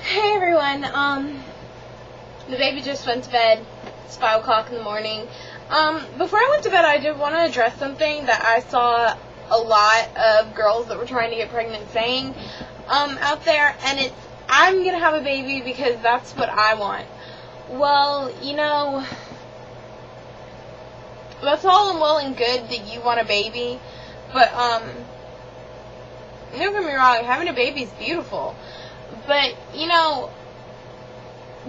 Hey everyone, the baby just went to bed. It's 5 o'clock in the morning. Before I went to bed, I did want to address something that I saw a lot of girls that were trying to get pregnant saying, out there, and it's, I'm gonna have a baby because that's what I want. Well, that's all well and good that you want a baby, but, don't get me wrong, having a baby is beautiful. But,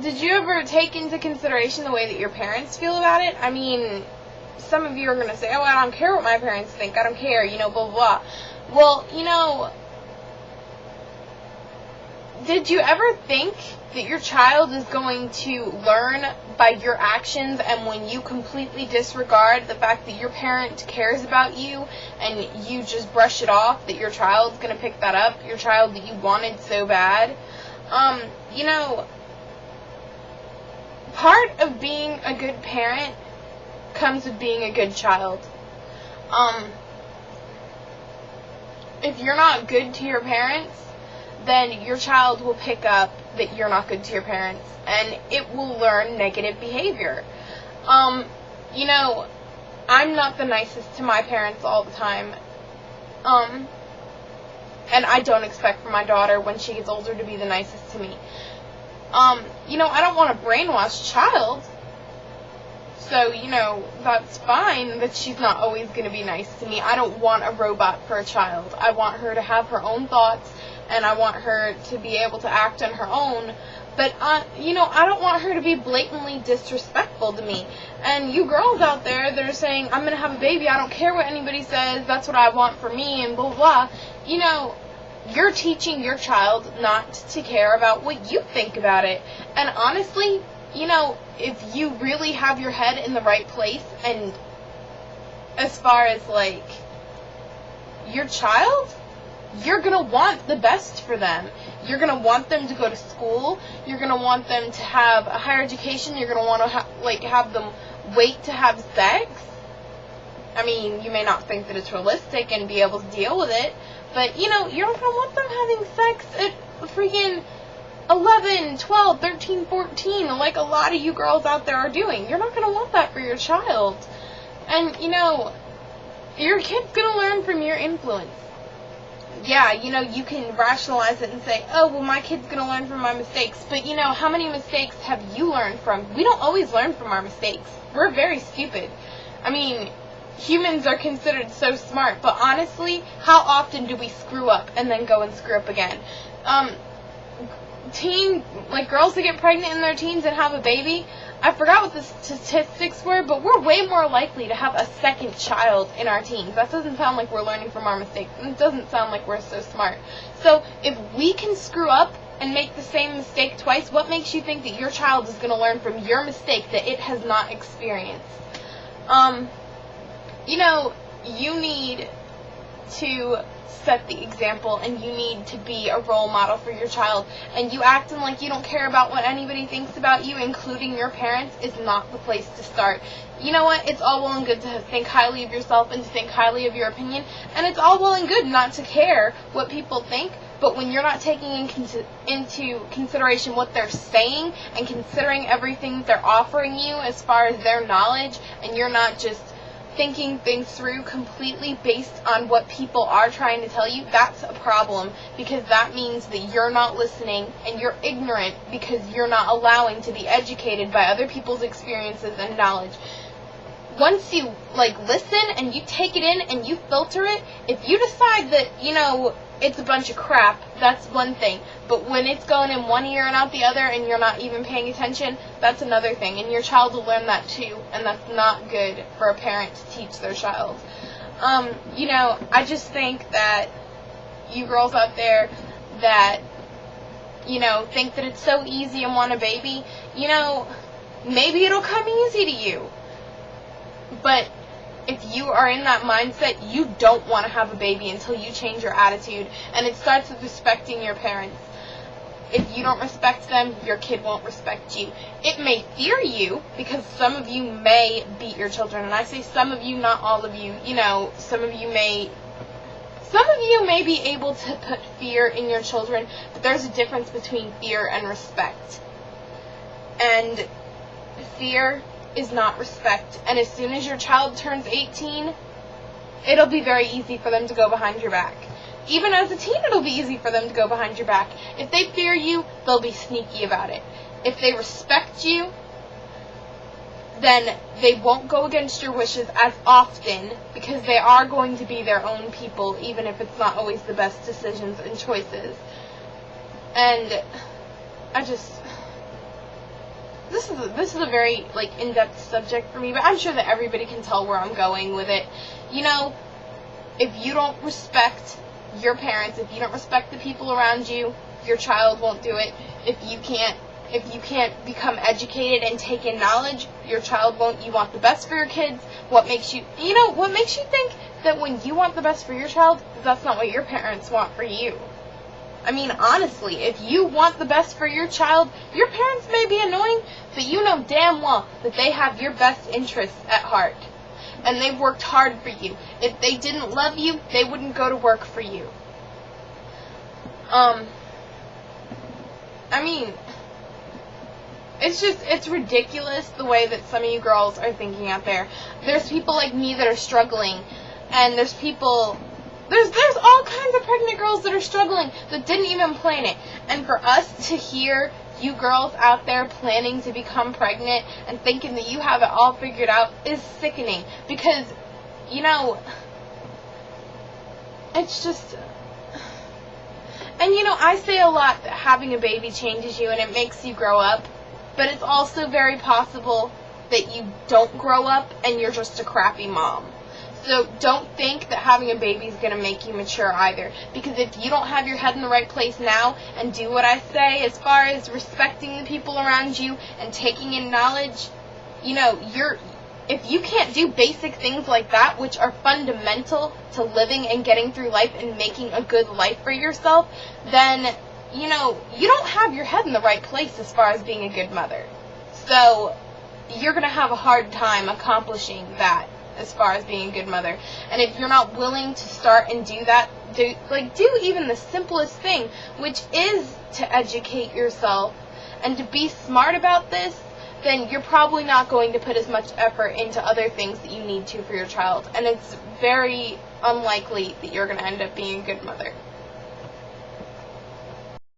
did you ever take into consideration the way that your parents feel about it? I mean, some of you are going to say, oh, I don't care what my parents think. I don't care, blah, blah, blah. Well, did you ever think that your child is going to learn by your actions, and when you completely disregard the fact that your parent cares about you and you just brush it off, that your child's going to pick that up, your child that you wanted so bad? Part of being a good parent comes with being a good child. If you're not good to your parents, then your child will pick up that you're not good to your parents, and it will learn negative behavior. I'm not the nicest to my parents all the time, and I don't expect for my daughter when she gets older to be the nicest to me. I don't want a brainwashed child, so, that's fine that she's not always going to be nice to me. I don't want a robot for a child. I want her to have her own thoughts, and I want her to be able to act on her own, but, I don't want her to be blatantly disrespectful to me. And you girls out there that are saying, I'm going to have a baby, I don't care what anybody says, that's what I want for me, and blah, blah, blah, you're teaching your child not to care about what you think about it. And honestly, if you really have your head in the right place, and as far as, your child, you're going to want the best for them. You're going to want them to go to school. You're going to want them to have a higher education. You're going to want to, have them wait to have sex. I mean, you may not think that it's realistic and be able to deal with it, but, you're not going to want them having sex at freaking 11, 12, 13, 14, like a lot of you girls out there are doing. You're not going to want that for your child. And, your kid's going to learn from your influence. Yeah, you can rationalize it and say, oh, well, my kid's going to learn from my mistakes. But, how many mistakes have you learned from? We don't always learn from our mistakes. We're very stupid. I mean, humans are considered so smart, but honestly, how often do we screw up and then go and screw up again? Girls that get pregnant in their teens and have a baby, I forgot what the statistics were, but we're way more likely to have a second child in our teens. That doesn't sound like we're learning from our mistakes, and it doesn't sound like we're so smart. So, if we can screw up and make the same mistake twice, what makes you think that your child is going to learn from your mistake that it has not experienced? You need to set the example, and you need to be a role model for your child, and you acting like you don't care about what anybody thinks about you, including your parents, is not the place to start. You know what? It's all well and good to think highly of yourself and to think highly of your opinion, and it's all well and good not to care what people think, but when you're not taking into consideration what they're saying and considering everything that they're offering you as far as their knowledge, and you're not just thinking things through completely based on what people are trying to tell you, that's a problem, because that means that you're not listening and you're ignorant because you're not allowing to be educated by other people's experiences and knowledge. Once you, listen and you take it in and you filter it, if you decide that, it's a bunch of crap, that's one thing. But when it's going in one ear and out the other and you're not even paying attention, that's another thing. And your child will learn that too, and that's not good for a parent to teach their child. I just think that you girls out there that, think that it's so easy and want a baby, maybe it'll come easy to you. But if you are in that mindset, you don't want to have a baby until you change your attitude. And it starts with respecting your parents. If you don't respect them, your kid won't respect you. It may fear you, because some of you may beat your children. And I say some of you, not all of you. Some of you may Some of you may be able to put fear in your children, but there's a difference between fear and respect. And fear is not respect. And as soon as your child turns 18, it'll be very easy for them to go behind your back. Even as a teen, it'll be easy for them to go behind your back. If they fear you, they'll be sneaky about it. If they respect you, then they won't go against your wishes as often, because they are going to be their own people, even if it's not always the best decisions and choices. And this is a very in-depth subject for me, but I'm sure that everybody can tell where I'm going with it. You know, if you don't respect your parents, if you don't respect the people around you, your child won't do it. If you can't become educated and take in knowledge, your child won't. You want the best for your kids. What makes you think that when you want the best for your child, that's not what your parents want for you? I mean, honestly, if you want the best for your child, your parents may be annoying, but you know damn well that they have your best interests at heart. And they've worked hard for you. If they didn't love you, they wouldn't go to work for you. I mean, it's ridiculous the way that some of you girls are thinking out there. There's people like me that are struggling, and there's all kinds of pregnant girls that are struggling that didn't even plan it. And for us to hear you girls out there planning to become pregnant and thinking that you have it all figured out is sickening, because, you know, it's just... And, you know, I say a lot that having a baby changes you and it makes you grow up, but it's also very possible that you don't grow up and you're just a crappy mom. So don't think that having a baby is going to make you mature either, because if you don't have your head in the right place now and do what I say as far as respecting the people around you and taking in knowledge, you know, if you can't do basic things like that, which are fundamental to living and getting through life and making a good life for yourself, then, you know, you don't have your head in the right place as far as being a good mother. So you're going to have a hard time accomplishing that as far as being a good mother. And if you're not willing to start and do that, do even the simplest thing, which is to educate yourself and to be smart about this, then you're probably not going to put as much effort into other things that you need to for your child. And it's very unlikely that you're going to end up being a good mother.